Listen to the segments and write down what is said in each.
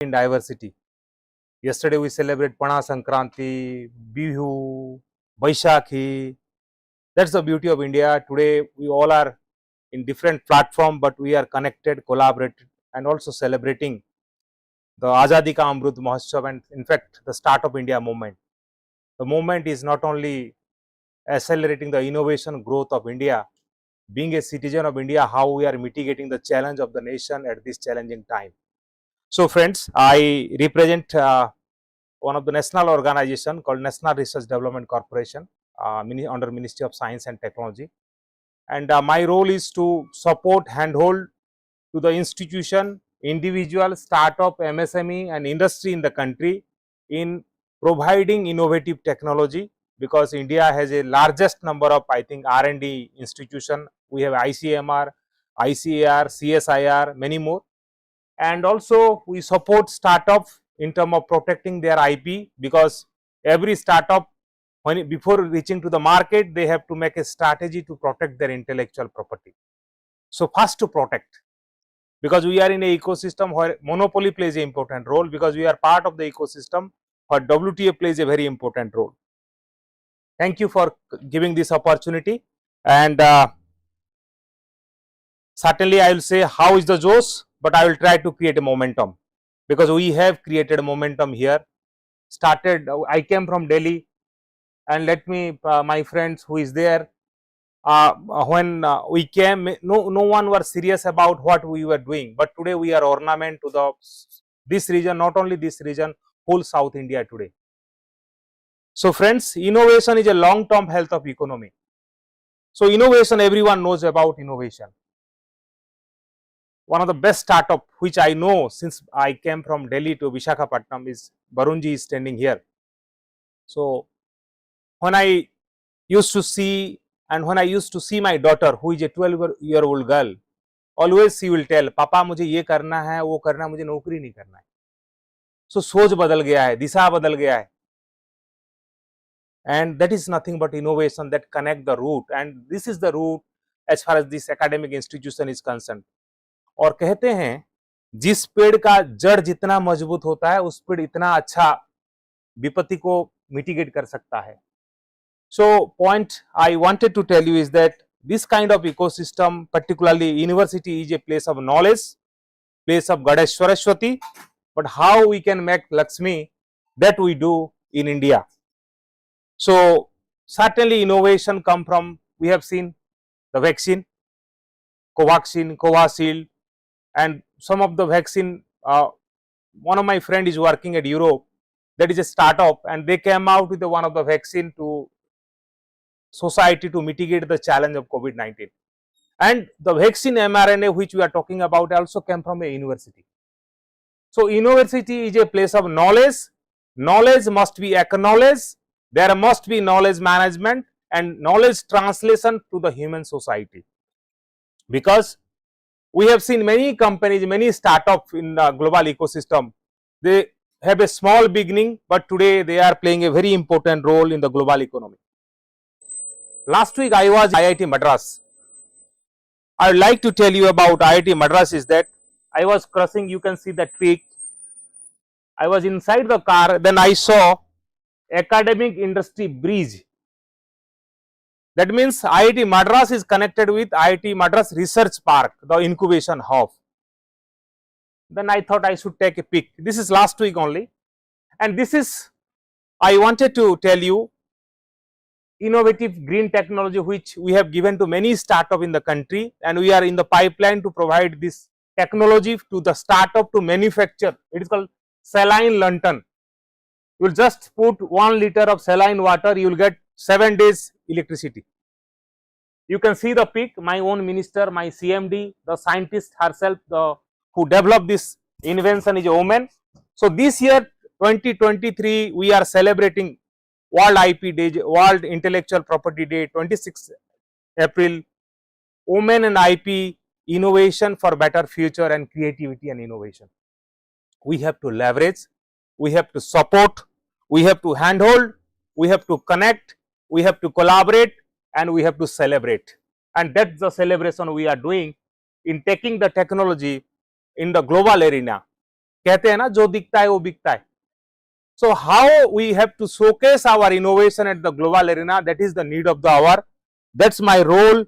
in diversity. Yesterday we celebrate Pana Sankranti, Bihu, Baishakhi. That's the beauty of India. Today we all are in different platforms, but we are connected, collaborated, and also celebrating the Azadi Ka Amrut Mahotsav, and in fact the start of India movement. The movement is not only accelerating the innovation growth of India, being a citizen of India, how we are mitigating the challenge of the nation at this challenging time. So friends, I represent one of the national organization called National Research Development Corporation under Ministry of Science and Technology, and my role is to support, handhold to the institution, individual, startup, MSME and industry in the country in providing innovative technology, because India has a largest number of, I think, R&D institution. We have ICMR, ICAR, CSIR, many more, and also we support startup in terms of protecting their IP, because every startup, before reaching to the market, they have to make a strategy to protect their intellectual property. So first to protect, because we are in an ecosystem where monopoly plays an important role, because we are part of the ecosystem where WTA plays a very important role. Thank you for giving this opportunity, and certainly I will say how is the Josh, but I will try to create a momentum, because we have created a momentum here. I came from Delhi, and let me, my friends who is there, when we came, no one was serious about what we were doing, but today we are ornament to this region, not only this region, whole South India today. So friends, innovation is a long term health of economy. So innovation, everyone knows about innovation. One of the best startup which I know since I came from Delhi to Visakhapatnam is Barunji is standing here. So when I used to see, and when I used to see my daughter who is a 12-year-old girl, always she will tell, पापा मुझे ये करना है, वो करना है, मुझे नौकरी नहीं करना है. So सोच बदल गया है, दिशा बदल गया है, and that is nothing but innovation that connect the root, and this is the root as far as this academic institution is concerned. और कहते हैं जिस पेड़ का जड़ जितना मजबूत होता है, उस पेड़ इतना अच्छा विपत्ति को मिटिगेट कर सकता है. So point I wanted to tell you is that this kind of ecosystem, particularly university, is a place of knowledge, place of Goddess Saraswati, but how we can make Lakshmi, that we do in India. So certainly innovation come from, we have seen the vaccine, Covaxin, Covishield, and some of the vaccine, one of my friend is working at Europe, that is a startup, and they came out with one of the vaccine to society to mitigate the challenge of COVID-19. And the vaccine mRNA which we are talking about also came from a university. So university is a place of knowledge, knowledge must be acknowledged, there must be knowledge management and knowledge translation to the human society, because we have seen many companies, many startups in the global ecosystem, they have a small beginning, but today they are playing a very important role in the global economy. Last week I was in IIT Madras. I would like to tell you about IIT Madras is that I was crossing, you can see the tree. I was inside the car, then I saw academic industry bridge. That means IIT Madras is connected with IIT Madras Research Park, the incubation hub. Then I thought I should take a pic. This is last week only, and this is, I wanted to tell you, innovative green technology which we have given to many startup in the country, and we are in the pipeline to provide this technology to the startup to manufacture. It is called saline lantern. You will just put 1 liter of saline water, you will get 7 days electricity. You can see the peak, my own minister, my CMD, the scientist herself, who developed this invention is a woman. So this year 2023 we are celebrating World IP Day, World Intellectual Property Day, 26 April, Women and IP, Innovation for Better Future and Creativity and Innovation. We have to leverage, we have to support, we have to handhold, we have to connect, we have to collaborate, and we have to celebrate. And that's the celebration we are doing in taking the technology in the global arena. कहते हैं ना, जो दिखता है वो बिकता है. So how we have to showcase our innovation at the global arena, that is the need of the hour. That's my role,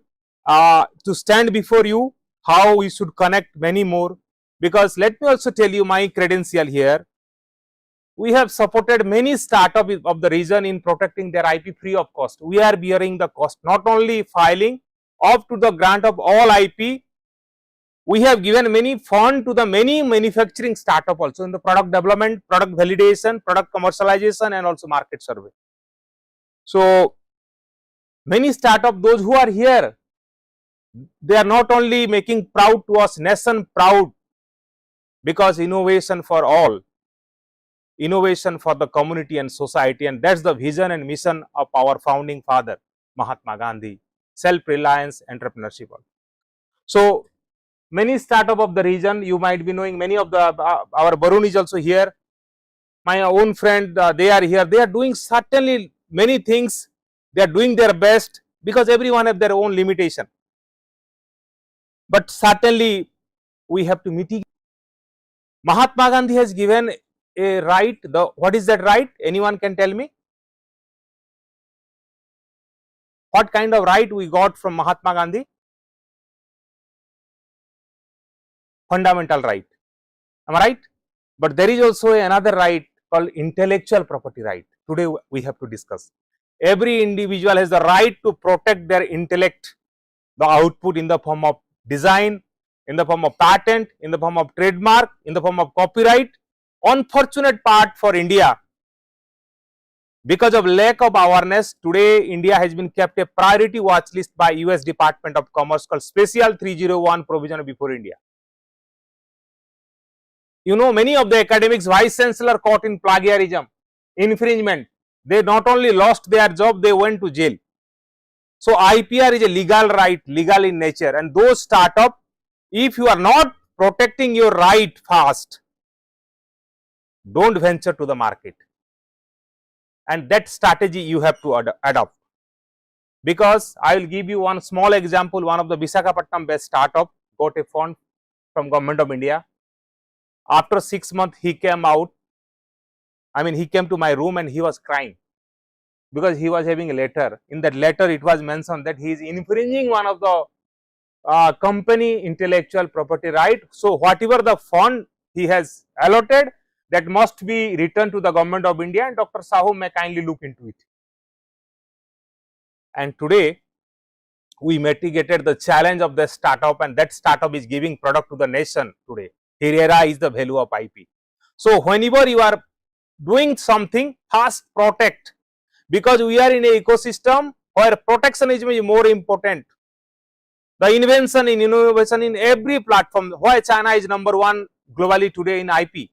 to stand before you, how we should connect many more. Because let me also tell you my credential here. We have supported many startups of the region in protecting their IP free of cost. We are bearing the cost, not only filing up to the grant of all IP. We have given many fund to the many manufacturing startup also in the product development, product validation, product commercialization, and also market survey. So many startup, those who are here, they are not only making proud to us, nation proud, because innovation for all, innovation for the community and society, and that's the vision and mission of our founding father Mahatma Gandhi, self-reliance, entrepreneurship. So many startup of the region, you might be knowing, many of the our Barun is also here, my own friend, they are here, they are doing certainly many things, they are doing their best, because everyone have their own limitation, but certainly we have to mitigate. Mahatma Gandhi has given a right, what is that right? Anyone can tell me? What kind of right we got from Mahatma Gandhi? Fundamental right. Am I right? But there is also another right called intellectual property right. Today we have to discuss. Every individual has the right to protect their intellect, the output in the form of design, in the form of patent, in the form of trademark, in the form of copyright. Unfortunate part for India, because of lack of awareness, today India has been kept a priority watch list by US Department of Commerce called Special 301 provision before India. You know, many of the academics, vice chancellor caught in plagiarism, infringement, they not only lost their job, they went to jail. So IPR is a legal right, legal in nature, and those startup, if you are not protecting your right fast, don't venture to the market. And that strategy you have to adopt. Because I will give you one small example. One of the Visakhapatnam based startup got a fund from Government of India. After 6 months, he came out. I mean, he came to my room and he was crying, because he was having a letter. In that letter, it was mentioned that he is infringing one of the company intellectual property right. So whatever the fund he has allotted, that must be returned to the Government of India, and Dr. Sahu may kindly look into it. And today we mitigated the challenge of the startup, and that startup is giving product to the nation today. Here is the value of IP. So whenever you are doing something, first protect, because we are in an ecosystem where protectionism is more important. The invention in innovation in every platform, why China is #1 globally today in IP.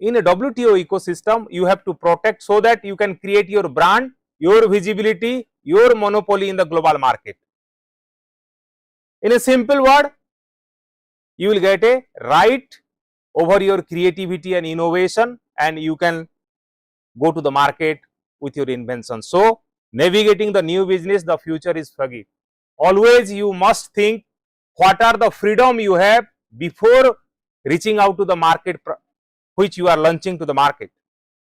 In a WTO ecosystem, you have to protect so that you can create your brand, your visibility, your monopoly in the global market. In a simple word, you will get a right over your creativity and innovation, and you can go to the market with your invention. So navigating the new business, the future is foggy. Always you must think what are the freedom you have before reaching out to the market which you are launching to the market.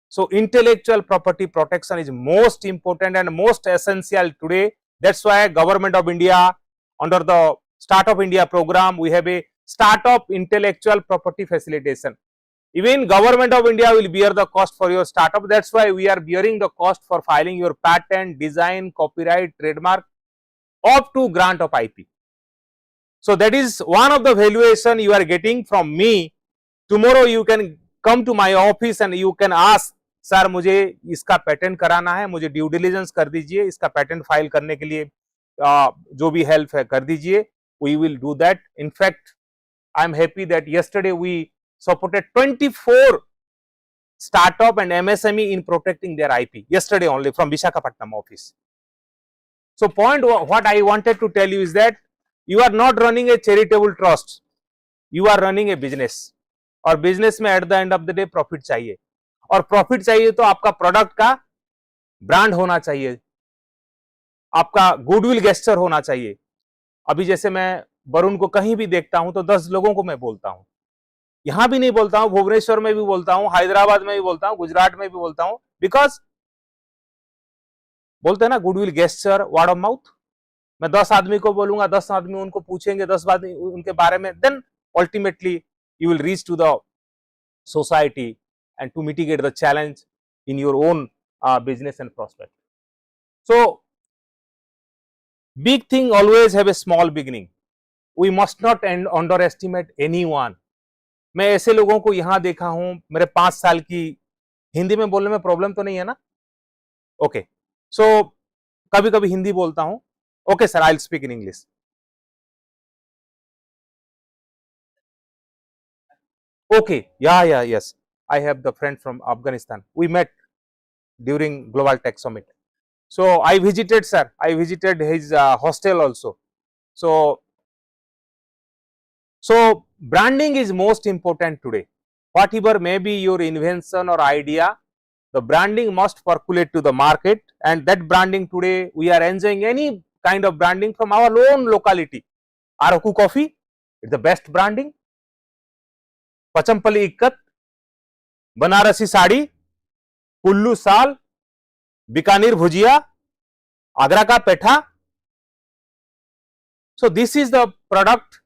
So intellectual property protection is most important and most essential today. That's why Government of India, under the Startup India program, we have a startup intellectual property facilitation. Even Government of India will bear the cost for your startup. That's why we are bearing the cost for filing your patent, design, copyright, trademark, up to grant of IP. So that is one of the valuation you are getting from me. Tomorrow you can come to my office and you can ask, sir मुझे इसका patent कराना है, मुझे due diligence कर दीजिए, इसका patent file करने के लिए जो भी हेल्प है कर दीजिए. We will do that. In fact, I am happy that yesterday we supported 24 startup and MSME in protecting their IP. Yesterday only from Visakhapatnam office. So point what I wanted to tell you is that you are not running a charitable trust, you are running a business. और business में at the end of the day profit चाहिए, और profit चाहिए तो आपका product का brand होना चाहिए, आपका गुडविल गेस्चर होना चाहिए. अभी जैसे मैं वरुण को कहीं भी देखता हूं तो 10 लोगों को मैं बोलता हूं, यहां भी नहीं बोलता हूं, भुवनेश्वर में भी बोलता हूं, हैदराबाद में भी बोलता हूं, गुजरात में भी बोलता हूं, बिकॉज बोलते हैं ना goodwill gesture, word of mouth. मैं 10 आदमी को बोलूंगा, 10 आदमी उनको पूछेंगे, 10 बात उनके बारे में, then ultimately you will reach to the society and to mitigate the challenge in your own business and prospect. So big thing always have a small beginning. We must not underestimate anyone. मैं ऐसे लोगों को यहां देखा हूं, मेरे 5 साल की, हिंदी में बोलने में प्रॉब्लम तो नहीं है ना? ओके, सो कभी कभी हिंदी बोलता हूं। Okay sir, I will speak in English. Okay, yeah, yes, I have the friend from Afghanistan, we met during Global Tech Summit. So I visited, sir, I visited his hostel also. So branding is most important today. Whatever may be your invention or idea, the branding must percolate to the market, and that branding today we are enjoying any kind of branding from our own locality. Araku coffee, it's the best branding. Pachampalli ikkat, Banarasi sadi, Kullu sal, Bikaner bhujia, Agra ka petha. So this is the product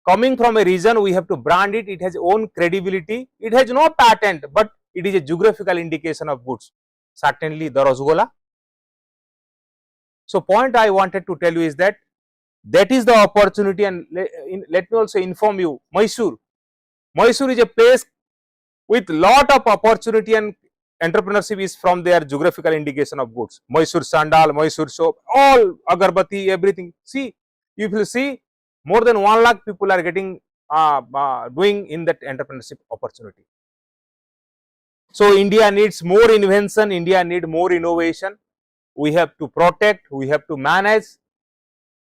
coming from a region, we have to brand it, it has own credibility, it has no patent, but it is a geographical indication of goods. Certainly the Rasgulla. So point I wanted to tell you is that is the opportunity, and let me also inform you, Mysore is a place with lot of opportunity, and entrepreneurship is from their geographical indication of goods. Mysore sandal, Mysore soap, all agarbatti, everything. See, you will see more than 1 lakh people are getting doing in that entrepreneurship opportunity. So India needs more invention, India needs more innovation. We have to protect, we have to manage,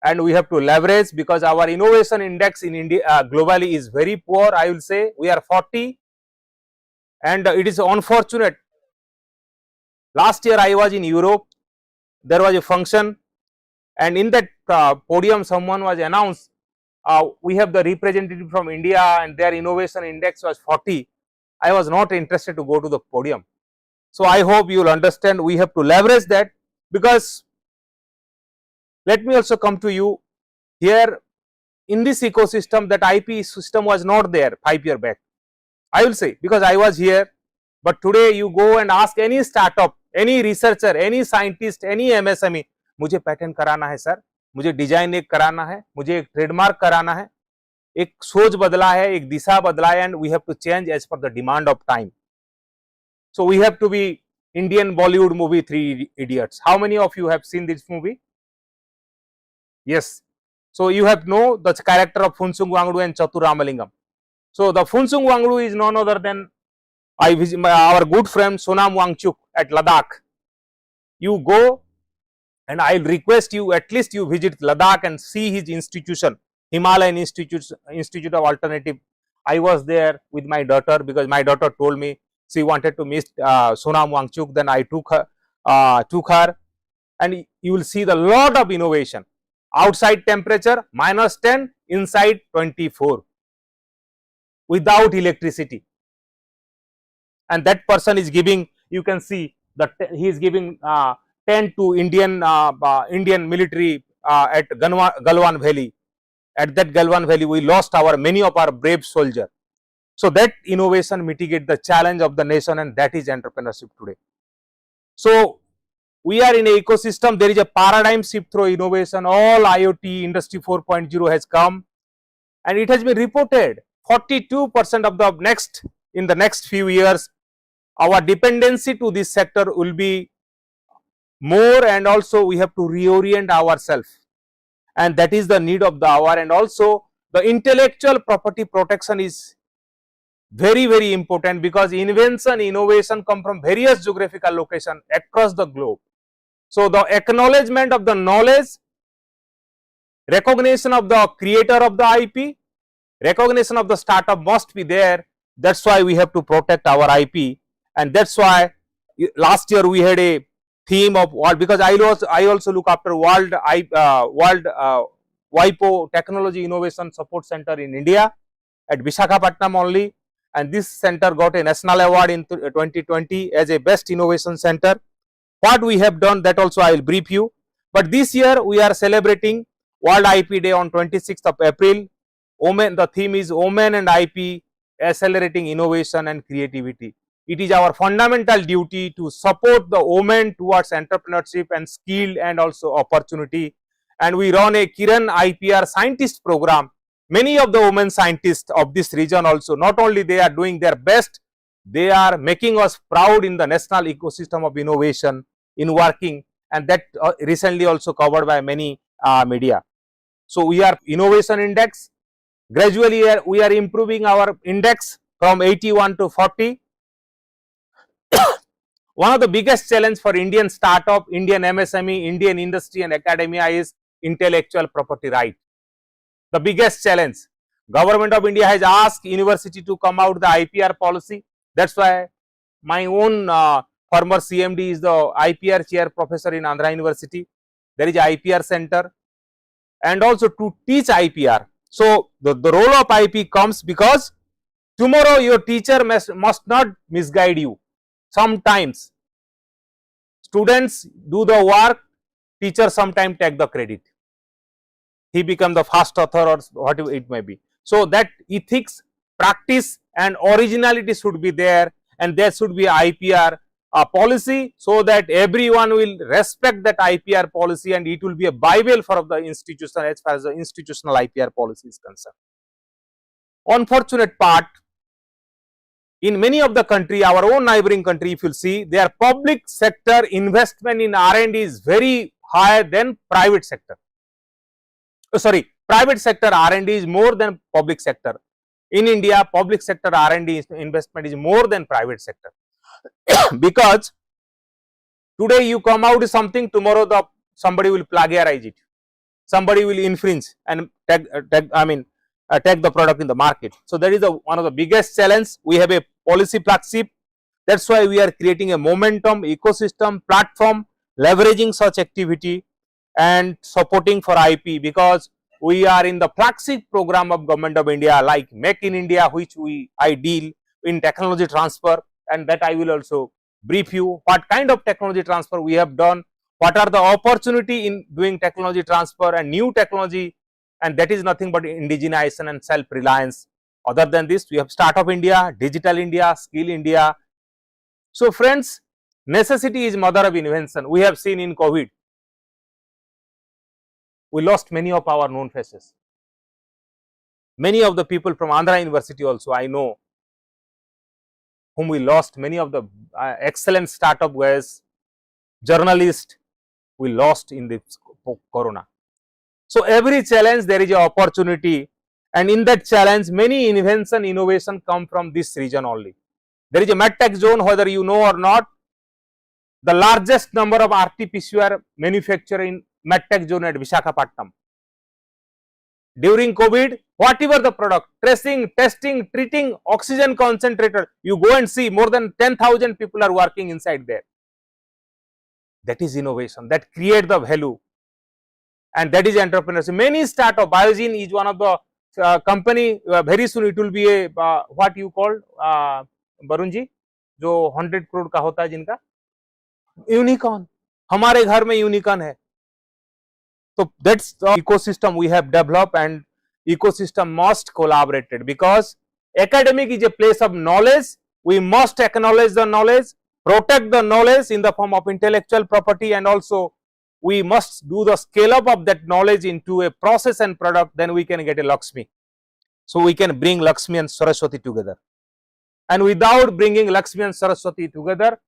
and we have to leverage, because our innovation index in India globally is very poor. I will say we are 40, and it is unfortunate. Last year I was in Europe, there was a function, and in that podium someone was announced, we have the representative from India and their innovation index was 40. I was not interested to go to the podium. So I hope you will understand, we have to leverage that, because let me also come to you here, in this ecosystem that IP system was not there 5 years back. I will say, because I was here, but today you go and ask any startup, any researcher, any scientist, any MSME, मुझे patent कराना है sir, मुझे design एक कराना है, मुझे एक trademark कराना है, एक सोच बदला है, एक दिशा बदला है, and we have to change as per the demand of time. So we have to be Indian Bollywood movie Three Idiots. How many of you have seen this movie? Yes. So you have know the character of Funsung Wangdu and Chatur Ramalingam. So the Funsung Wangdu is none other than our good friend Sonam Wangchuk at Ladakh. You go, and I will request you, at least you visit Ladakh and see his institution, Himalayan Institute of Alternative. I was there with my daughter, because my daughter told me she wanted to meet Sonam Wangchuk. Then I took her, and you will see the lot of innovation. Outside temperature -10, inside 24, without electricity, and that person is giving, you can see that he is giving 10 to Indian military at Galwan Valley. At that Galwan Valley, we lost many of our brave soldiers. So that innovation mitigate the challenge of the nation, and that is entrepreneurship today. So we are in an ecosystem, there is a paradigm shift through innovation. All IoT, Industry 4.0 has come, and it has been reported 42% of the in the next few years, our dependency to this sector will be more, and also we have to reorient ourselves, and that is the need of the hour. And also the intellectual property protection is very, very important, because invention, innovation come from various geographical locations across the globe. So the acknowledgement of the knowledge, recognition of the creator of the IP, recognition of the startup must be there. That's why we have to protect our IP, and that's why last year we had a theme of world, because I also look after world WIPO Technology Innovation Support Center in India. at Visakhapatnam only, and this center got a national award in 2020 as a best innovation center. What we have done, that also I will brief you. But this year we are celebrating World IP Day on 26th of April. Women, the theme is Women and IP Accelerating Innovation and Creativity. It is our fundamental duty to support the women towards entrepreneurship and skill and also opportunity. And we run a Kiran IPR scientist program. Many of the women scientists of this region also, not only they are doing their best, they are making us proud in the national ecosystem of innovation in working, and that recently also covered by many media. So we are innovation index. Gradually we are improving our index from 81 to 40. One of the biggest challenge for Indian startup, Indian MSME, Indian industry and academia is intellectual property right. The biggest challenge. Government of India has asked university to come out the IPR policy. That's why my own former CMD is the IPR chair professor in Andhra University. There is IPR center, and also to teach IPR. So the role of IP comes because tomorrow your teacher must not misguide you. Sometimes students do the work, teacher sometimes take the credit. He become the first author or whatever it may be. So that ethics, practice and originality should be there, and there should be IPR policy, so that everyone will respect that IPR policy, and it will be a bible for the institution as far as the institutional IPR policy is concerned. Unfortunate part, in many of the country, our own neighboring country, if you see, their public sector investment in R&D is very higher than private sector. Private sector R&D is more than public sector. In India, public sector R&D investment is more than private sector. Because today you come out with something, tomorrow somebody will plagiarize it, somebody will infringe and take the product in the market. So that is one of the biggest challenge. We have a policy flagship. That's why we are creating a momentum, ecosystem, platform, leveraging such activity and supporting for IP, because we are in the flagship program of Government of India like Make in India, which I deal in technology transfer, and that I will also brief you what kind of technology transfer we have done, what are the opportunity in doing technology transfer and new technology, and that is nothing but indigenization and self-reliance. Other than this, we have Startup India, Digital India, Skill India. So friends, necessity is mother of invention. We have seen in COVID, we lost many of our known faces. Many of the people from Andhra University also, I know, whom we lost, many of the excellent startup guys, journalists, we lost in this corona. So every challenge there is an opportunity, and in that challenge many invention, innovation come from this region only. There is a medtech zone, whether you know or not, the largest number of RT-PCR manufacturer in medtech zone at Visakhapatnam. During COVID, whatever the product, tracing, testing, treating, oxygen concentrator, you go and see more than 10,000 people are working inside there. That is innovation, that create the value, and that is entrepreneurship. Many startup, Biogen is one of the company, very soon it will be a what you call Varun ji, जो 100 crore का होता है जिनका, unicorn, हमारे घर में unicorn है. So that's the ecosystem we have developed, and ecosystem must collaborate, because academic is a place of knowledge. We must acknowledge the knowledge, protect the knowledge in the form of intellectual property, and also we must do the scale up of that knowledge into a process and product. Then we can get a Lakshmi. So we can bring Lakshmi and Saraswati together. And without bringing Lakshmi and Saraswati together,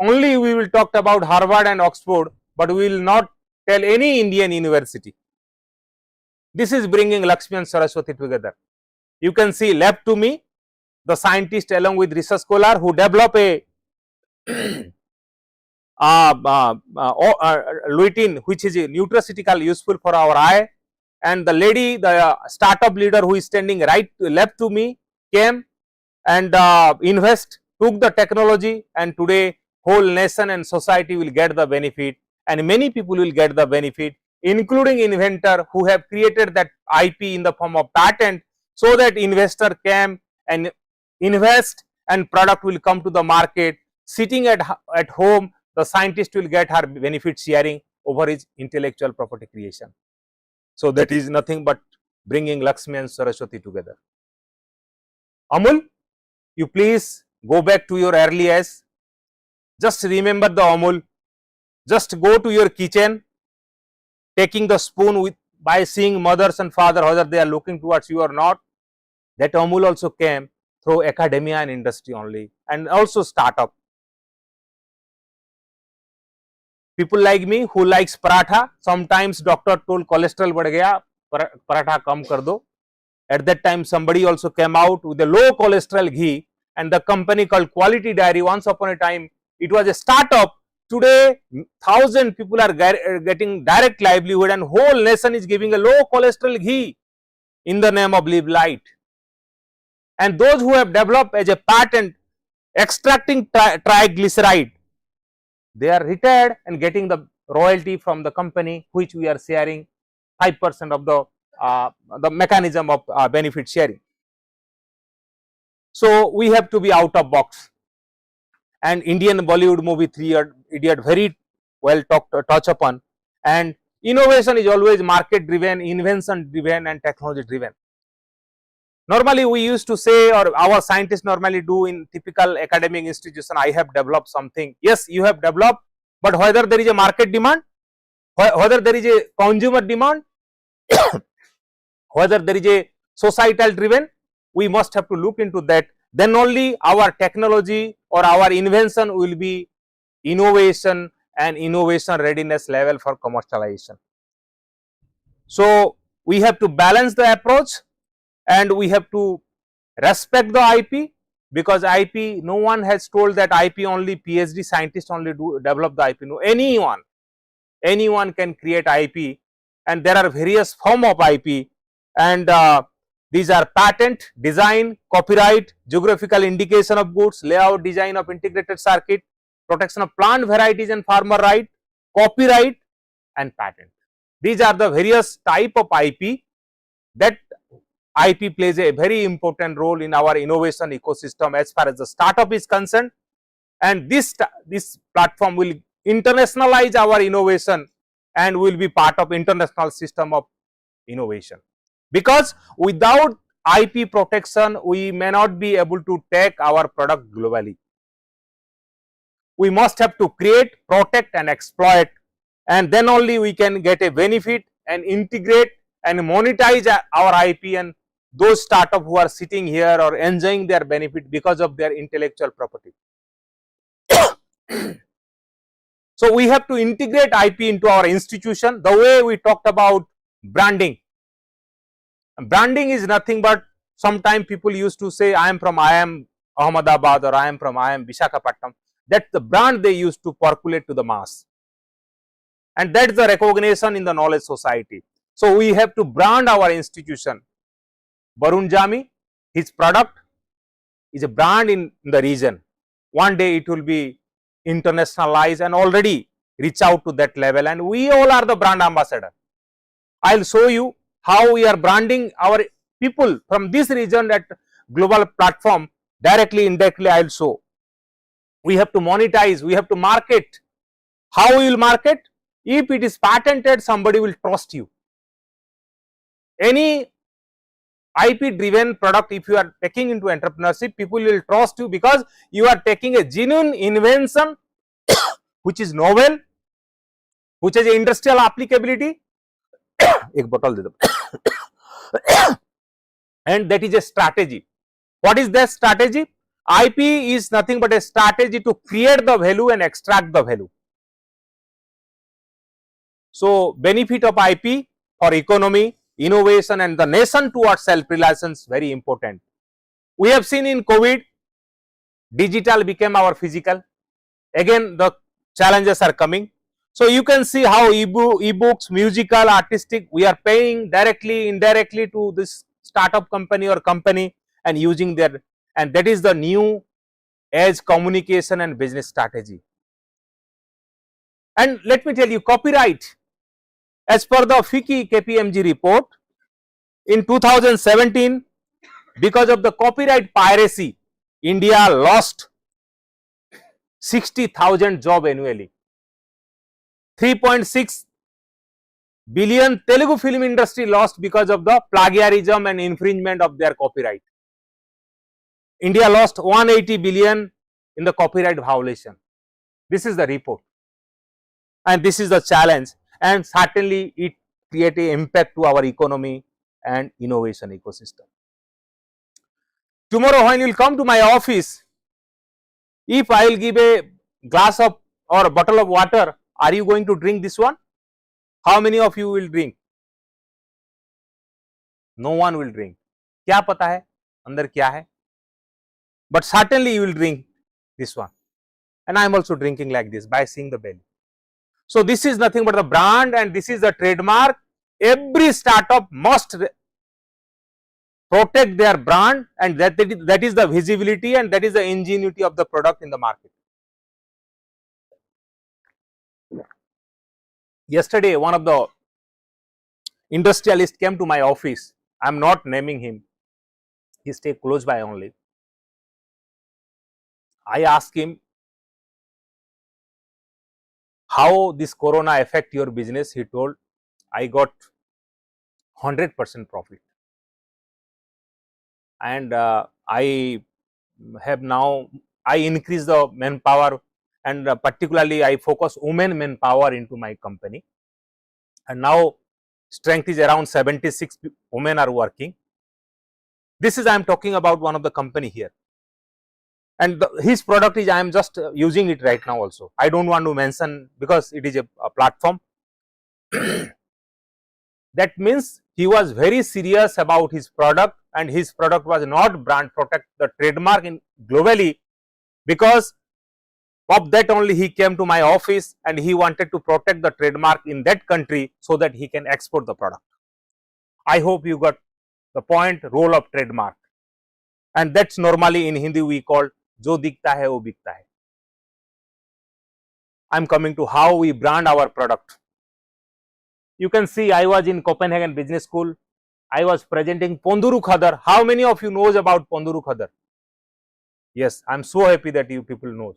only we will talk about Harvard and Oxford, but we will not tell any Indian university. This is bringing Lakshmi and Saraswati together. You can see left to me, the scientist along with research scholar who develop a lutein, which is a nutraceutical useful for our eye, and the lady, the startup leader who is standing left to me, came and took the technology, and today whole nation and society will get the benefit, and many people will get the benefit, including inventor who have created that IP in the form of patent. so that investor can and invest and product will come to the market. Sitting at home, the scientist will get her benefit sharing over his intellectual property creation. So that is nothing but bringing Lakshmi and Saraswati together. Amul, you please go back to your early years. Just remember the Amul. Just go to your kitchen, taking the spoon with by seeing mothers and father whether they are looking towards you or not. That Amul also came through academia and industry only, and also startup. People like me who likes paratha, sometimes doctor told cholesterol बढ़ गया, paratha कम कर दो. At that time somebody also came out with a low cholesterol ghee, and the company called Quality Dairy. Once upon a time it was a startup. Today 1,000 people are getting direct livelihood, and whole nation is giving a low cholesterol ghee in the name of Live Light. And those who have developed as a patent extracting triglyceride, they are retired and getting the royalty from the company, which we are sharing 5% of the mechanism of benefit sharing. So we have to be out of box. And Indian Bollywood movie 3 Idiot very well touch upon. And innovation is always market driven, invention driven, and technology driven. Normally we used to say, or our scientists normally do in typical academic institution, I have developed something. Yes, you have developed, but whether there is a market demand, whether there is a consumer demand, whether there is a societal driven, we must have to look into that. Then only our technology or our invention will be innovation and innovation readiness level for commercialization. So we have to balance the approach, and we have to respect the IP, because IP, no one has told that IP only PhD scientists only do develop the IP. No, anyone can create IP, and there are various form of IP, and these are patent, design, copyright, geographical indication of goods, layout, design of integrated circuit, protection of plant varieties and farmer right, copyright, and patent. These are the various type of IP. That IP plays a very important role in our innovation ecosystem as far as the startup is concerned, and this platform will internationalize our innovation and will be part of international system of innovation. Because without IP protection, we may not be able to take our product globally. We must have to create, protect, and exploit, and then only we can get a benefit and integrate and monetize our IP, and those startups who are sitting here or enjoying their benefit because of their intellectual property. So we have to integrate IP into our institution. The way we talked about branding. Branding is nothing but, sometimes people used to say, I am Ahmedabad, or I am Visakhapatnam. That's the brand they used to percolate to the mass. And that's the recognition in the knowledge society. So we have to brand our institution. Barun Jami, his product is a brand in the region. One day it will be internationalized and already reach out to that level, and we all are the brand ambassador. I will show you how we are branding our people from this region at global platform, directly, indirectly. I will show. We have to monetize, we have to market. How we will market? If it is patented, somebody will trust you. Any IP driven product, if you are taking into entrepreneurship, people will trust you because you are taking a genuine invention which is novel, which has industrial applicability. एक bottle दे दो. And that is a strategy. What is that strategy? IP is nothing but a strategy to create the value and extract the value. So benefit of IP for economy, innovation, and the nation towards self-reliance very important. We have seen in COVID, digital became our physical. Again, the challenges are coming. So you can see how ebooks, musical, artistic, we are paying directly, indirectly to this startup company or company and using their, and that is the new age communication and business strategy. And let me tell you, copyright, as per the FICCI KPMG report, in 2017, Because of the copyright piracy, India lost 60,000 jobs annually. 3.6 billion Telugu film industry lost because of the plagiarism and infringement of their copyright. India lost 180 billion in the copyright violation. This is the report, and this is the challenge, and certainly it creates an impact to our economy and innovation ecosystem. Tomorrow when you will come to my office, if I will give a glass of or a bottle of water, are you going to drink this one? How many of you will drink? No one will drink. क्या पता है अंदर क्या है? But certainly you will drink this one. And I am also drinking like this by seeing the belly. So this is nothing but the brand, and this is the trademark. Every startup must protect their brand, and that is the visibility, and that is the ingenuity of the product in the market. Yesterday, one of the industrialists came to my office. I am not naming him. He stay close by only. I asked him, how this corona affect your business? He told, I got 100% profit, and I have now, I increase the manpower, and particularly I focus women manpower into my company, and now strength is around 76 women are working. This is, I am talking about one of the company here, and his product is, I am just using it right now also. I don't want to mention because it is a platform. That means he was very serious about his product, and his product was not brand protect the trademark in globally. Because of that only he came to my office, and he wanted to protect the trademark in that country so that he can export the product. I hope you got the point, role of trademark, and that's normally in Hindi we call jo dikhta hai wo bikta hai. I am coming to how we brand our product. You can see I was in Copenhagen Business School. I was presenting Ponduru Khadar. How many of you knows about Ponduru Khadar? Yes, I am so happy that you people know.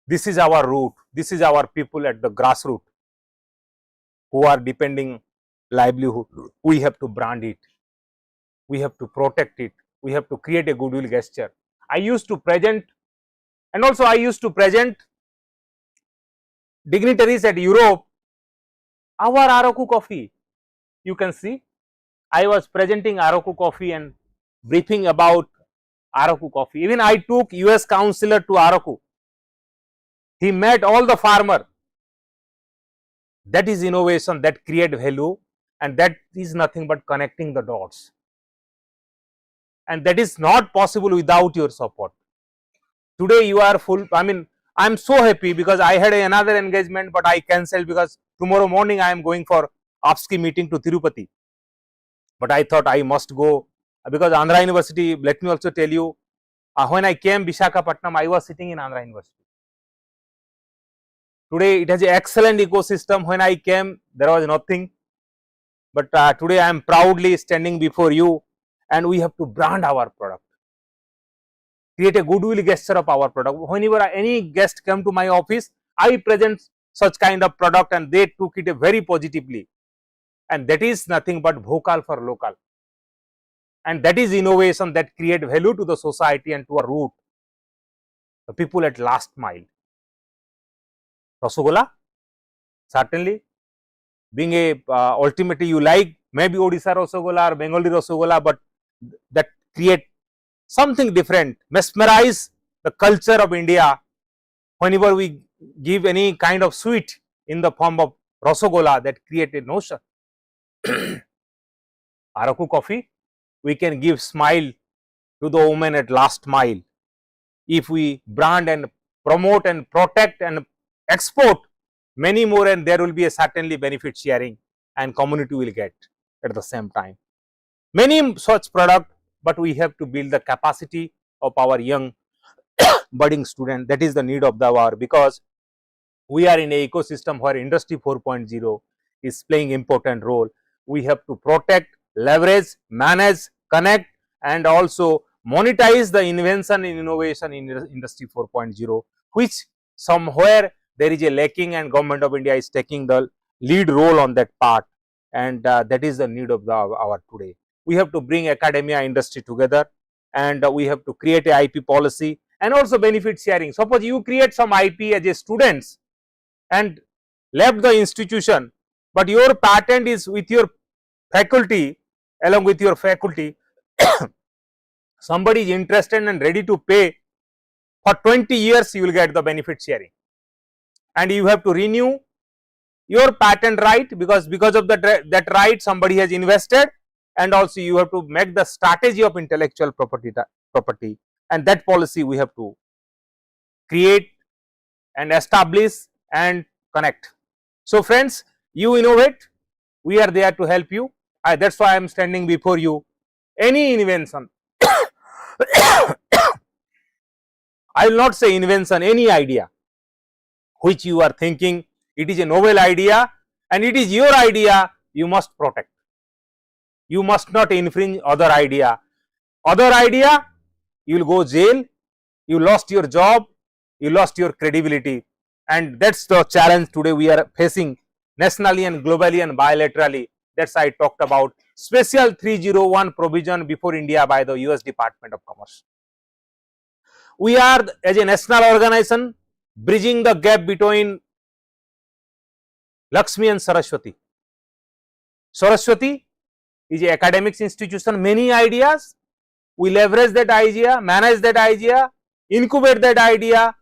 This is our root. This is our people at the grassroots who are depending livelihood. We have to brand it. We have to protect it. We have to create a goodwill gesture. I used to present, and also I used to present dignitaries at Europe our Araku coffee. You can see I was presenting Araku coffee and briefing about Araku coffee. Even I took US counselor to Araku. He met all the farmer. That is innovation, that create value, and that is nothing but connecting the dots. And that is not possible without your support. Today you are full, I mean, I am so happy because I had another engagement, but I cancelled because tomorrow morning I am going for AFSCI meeting to Tirupati. But I thought I must go because Andhra University, let me also tell you, when I came Visakhapatnam, I was sitting in Andhra University. Today it has an excellent ecosystem. When I came, there was nothing. But today I am proudly standing before you, and we have to brand our product. Create a goodwill gesture of our product. Whenever any guest come to my office, I present such kind of product, and they took it very positively. And that is nothing but vocal for local. And that is innovation that create value to the society and to our root, the people at last mile. Rasagola, certainly, being a ultimately you like maybe Odisha Rasagola or Bengali Rasagola, but that create something different, mesmerize the culture of India. Whenever we give any kind of sweet in the form of Rasagola, that create a notion. Araku coffee, we can give smile to the woman at last mile. If we brand and promote and protect and export many more, and there will be a certainly benefit sharing, and community will get at the same time. Many such product, but we have to build the capacity of our young budding student. That is the need of the hour, because we are in a ecosystem where industry 4.0 is playing important role. We have to protect, leverage, manage, connect, and also monetize the invention and innovation in industry 4.0, which somewhere there is a lacking, and government of India is taking the lead role on that part, and that is the need of the hour today. We have to bring academia industry together, and we have to create a IP policy and also benefit sharing. Suppose you create some IP as a students and left the institution, but your patent is with your faculty, along with your faculty, somebody is interested and ready to pay for 20 years, you will get the benefit sharing, and you have to renew your patent right, because of that right somebody has invested, and also you have to make the strategy of intellectual property, and that policy we have to create and establish and connect. So friends, you innovate, we are there to help you. That's why I am standing before you. Any invention, I will not say invention, any idea which you are thinking, it is a novel idea and it is your idea, you must protect. You must not infringe other idea. Other idea, you will go jail, you lost your job, you lost your credibility, and that's the challenge today we are facing nationally and globally and bilaterally. That's I talked about special 301 provision before India by the US Department of Commerce. We are as a national organization bridging the gap between Lakshmi and Saraswati. Saraswati is an academics institution, many ideas, we leverage that idea, manage that idea, incubate that idea,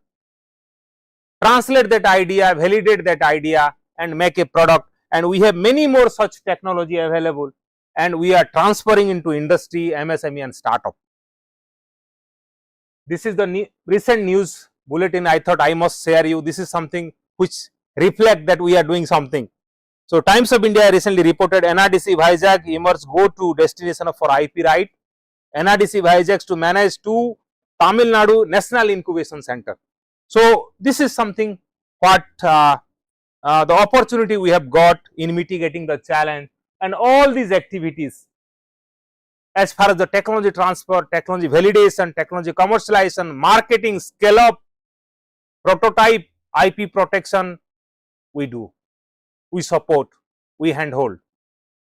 translate that idea, validate that idea and make a product, and we have many more such technology available, and we are transferring into industry, MSME and startup. This is the recent news bulletin, I thought I must share you. This is something which reflect that we are doing something. So Times of India recently reported NRDC Vizag emerged go-to destination for IP right. NRDC Vizag to manage 2 Tamil Nadu National Incubation Center. So this is something what the opportunity we have got in mitigating the challenge, and all these activities as far as the technology transfer, technology validation, technology commercialization, marketing, scale up, prototype, IP protection, we do, we support, we handhold.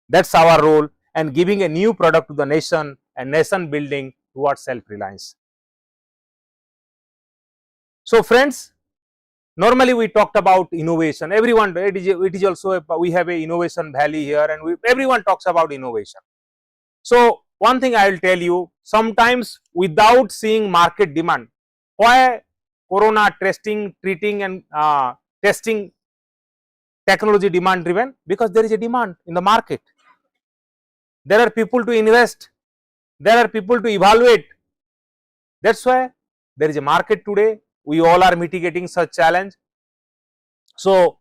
That's our role, and giving a new product to the nation and nation building towards self-reliance. So friends, normally we talked about innovation. Everyone, it is also we have a innovation valley here, and everyone talks about innovation. So one thing I will tell you, sometimes without seeing market demand, why corona testing, treating and testing technology demand driven? Because there is a demand in the market. There are people to invest, there are people to evaluate. That's why there is a market today. We all are mitigating such challenge. So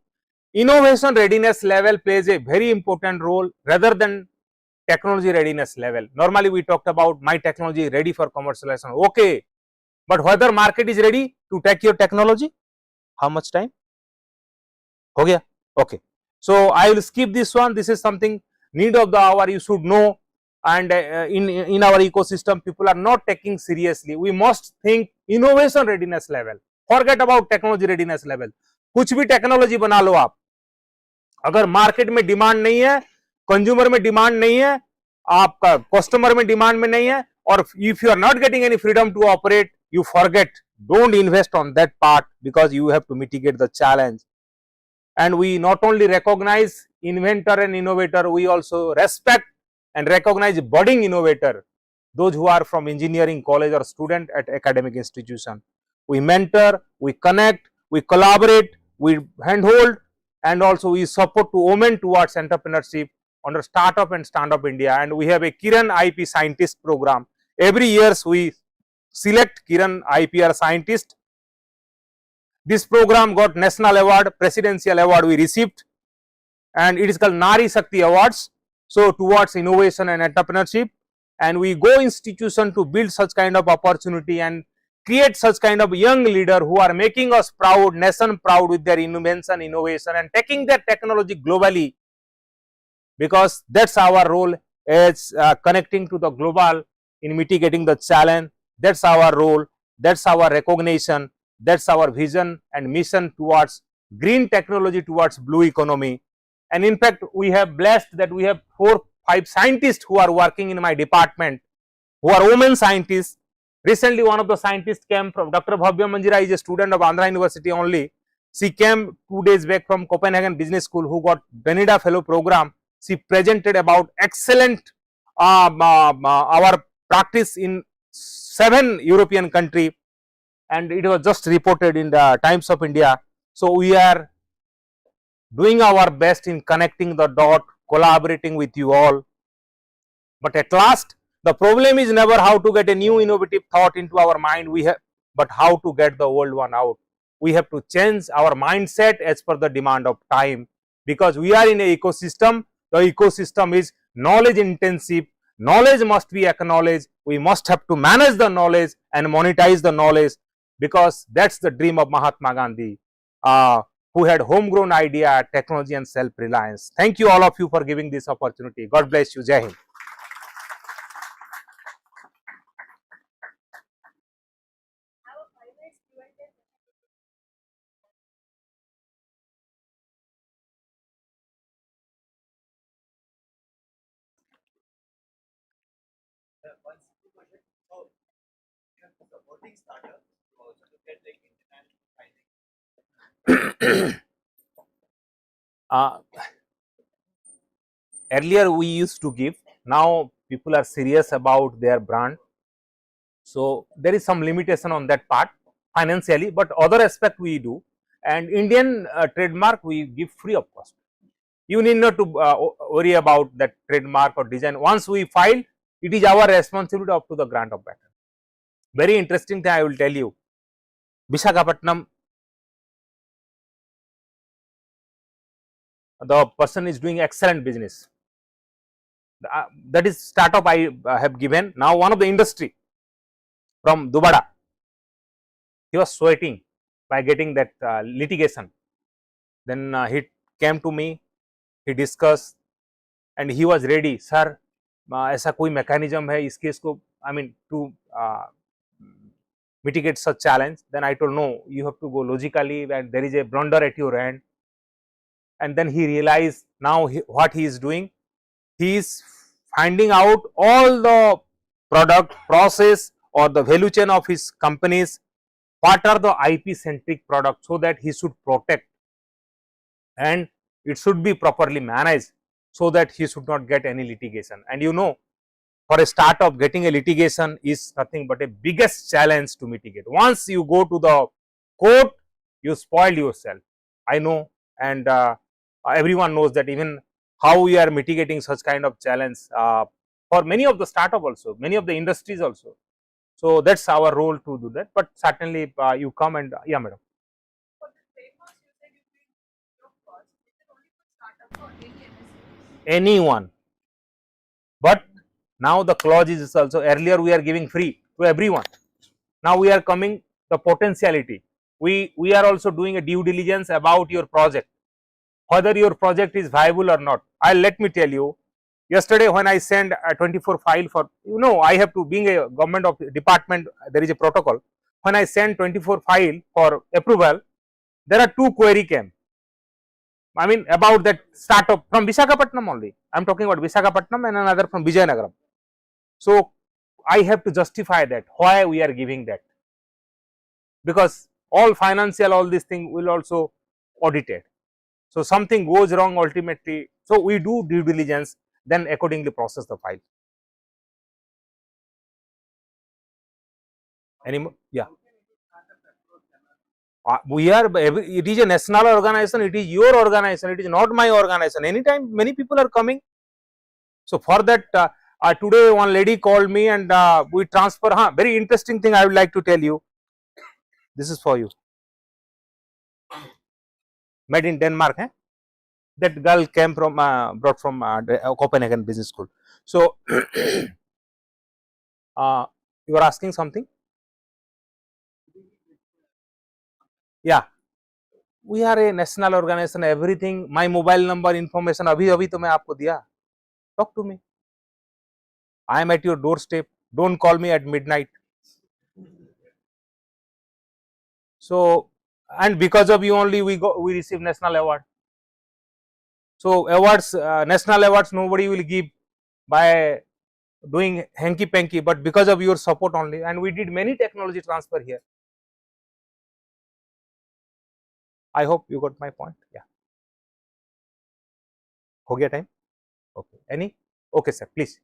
innovation readiness level plays a very important role rather than technology readiness level. Normally we talked about my technology ready for commercialization. Okay, but whether market is ready to take your technology? How much time? Ho gaya? Okay. So I will skip this one. This is something need of the hour, you should know, and in our ecosystem people are not taking seriously. We must think innovation readiness level, forget about technology readiness level. कुछ भी technology बना लो आप, अगर market में demand नहीं है, consumer में demand नहीं है, आपका कस्टमर में डिमांड में नहीं है, और if you are not getting any freedom to operate, you forget, don't invest on that part, because you have to mitigate the challenge. And we not only recognize inventor and innovator, we also respect and recognize budding innovator, those who are from engineering college or student at academic institution. We mentor, we connect, we collaborate, we handhold, and also we support to women towards entrepreneurship under Startup and Stand Up India. And we have a Kiran IP scientist program. Every year we select Kiran IPR scientist. This program got national award, presidential award we received, and it is called Nari Shakti Awards. So towards innovation and entrepreneurship, and we go institution to build such kind of opportunity and create such kind of young leader who are making us proud, nation proud with their invention, innovation, and taking their technology globally, because that's our role as connecting to the global in mitigating the challenge. That's our role, that's our recognition, that's our vision and mission towards green technology, towards blue economy. And in fact, we have blessed that we have 4-5 scientists who are working in my department, who are women scientists. Recently, one of the scientists came from, Dr. Bhavya Manjira is a student of Andhra University only. She came 2 days back from Copenhagen Business School, who got Benida Fellow Program. She presented about excellent our practice in 7 European country, and it was just reported in the Times of India. So we are doing our best in connecting the dot, collaborating with you all. But at last, the problem is never how to get a new innovative thought into our mind, but how to get the old one out. We have to change our mindset as per the demand of time, because we are in an ecosystem. The ecosystem is knowledge intensive. Knowledge must be acknowledged. We must have to manage the knowledge and monetize the knowledge, because that's the dream of Mahatma Gandhi, who had homegrown idea, technology and self-reliance. Thank you all of you for giving this opportunity. God bless you. Jai Hind. Earlier we used to give, now people are serious about their brand. So there is some limitation on that part financially, but other aspect we do. And Indian trademark we give free of cost. You need not to worry about that trademark or design. Once we file, it is our responsibility up to the grant of patent. Very interesting thing I will tell you. Visakhapatnam, the person is doing excellent business. That is startup I have given. Now one of the industry from Dubada, he was sweating by getting that litigation. Then he came to me, he discussed, and he was ready. Sir, ऐसा कोई mechanism है इस case को, I mean to mitigate such challenge? Then I told no, you have to go logically, and there is a blunder at your end. And then he realized now what he is doing. He is finding out all the product process or the value chain of his companies, what are the IP centric products, so that he should protect, and it should be properly managed, so that he should not get any litigation. And you know, for a startup, getting a litigation is nothing but a biggest challenge to mitigate. Once you go to the court, you spoil yourself. I know, and everyone knows that even how we are mitigating such kind of challenge for many of the startup also, many of the industries also. So that's our role to do that. But certainly you come and yeah, madam. Anyone, but now the clause is also, earlier we are giving free to everyone. Now we are coming the potentiality. We are also doing a due diligence about your project, whether your project is viable or not. Let me tell you, yesterday when I send a 24 file for, you know, I have to, being a government of department, there is a protocol. When I send 24 file for approval, there are 2 query came. I mean about that startup from Visakhapatnam only. I am talking about Visakhapatnam and another from Vijayanagaram. So I have to justify that why we are giving that, because all financial, all this thing will also audited. So something goes wrong ultimately. So we do due diligence, then accordingly process the file. Any more? Yeah. We are, it is a national organization, it is your organization, it is not my organization. Anytime many people are coming. So for that, today one lady called me and we transfer. Very interesting thing I would like to tell you. This is for you. Made in Denmark. That girl came from, brought from Copenhagen Business School. So you are asking something? Yeah. We are a national organization, everything. My mobile number information, abhi to main aapko diya. Talk to me. I am at your doorstep. don't call me at midnight. So, and because of you only we receive national award. So awards, national awards nobody will give by doing hanky panky, but because of your support only, and we did many technology transfer here. I hope you got my point. Yeah. हो गया time? Okay. Any? Okay, sir. Please.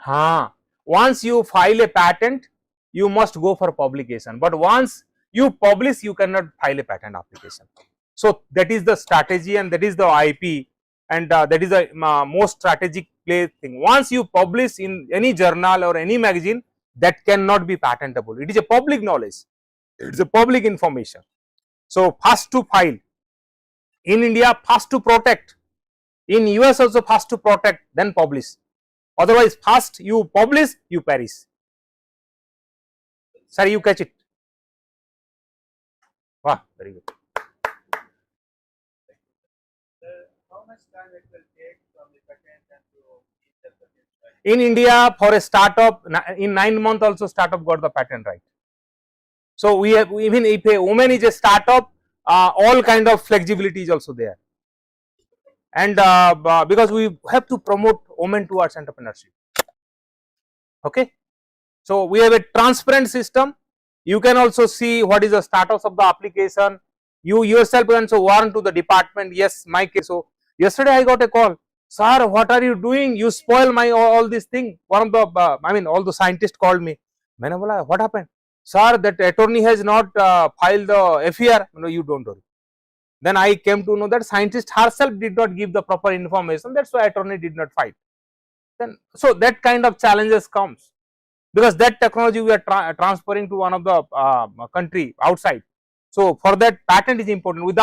हाँ, once you file a patent, you must go for publication. But once you publish, you cannot file a patent application. So that is the strategy, and that is the IP, and that is the most strategic play thing. Once you publish in any journal or any magazine, that cannot be patentable. It is a public knowledge. It is a public information. So first to file in India, first to protect. In US also first to protect, then publish. Otherwise, first you publish, you perish. Sir, you catch it. Wow, very good. How much time it will take from the patent and to keep the patent? In India, for a startup, in 9 months also startup got the patent right. So we have, even if a woman is a startup, all kind of flexibility is also there. And because we have to promote women towards entrepreneurship. Okay. So we have a transparent system. You can also see what is the status of the application. You yourself also warn to the department, yes, my case. So yesterday I got a call, sir, what are you doing? You spoil my all this thing. One of the, I mean, all the scientists called me. मैंने बोला, what happened? Sir, that attorney has not filed the FER. No, you don't worry. Then I came to know that scientist herself did not give the proper information. That's why attorney did not file. Then, so that kind of challenges comes, because that technology we are transferring to one of the country outside. So for that, patent is important. Without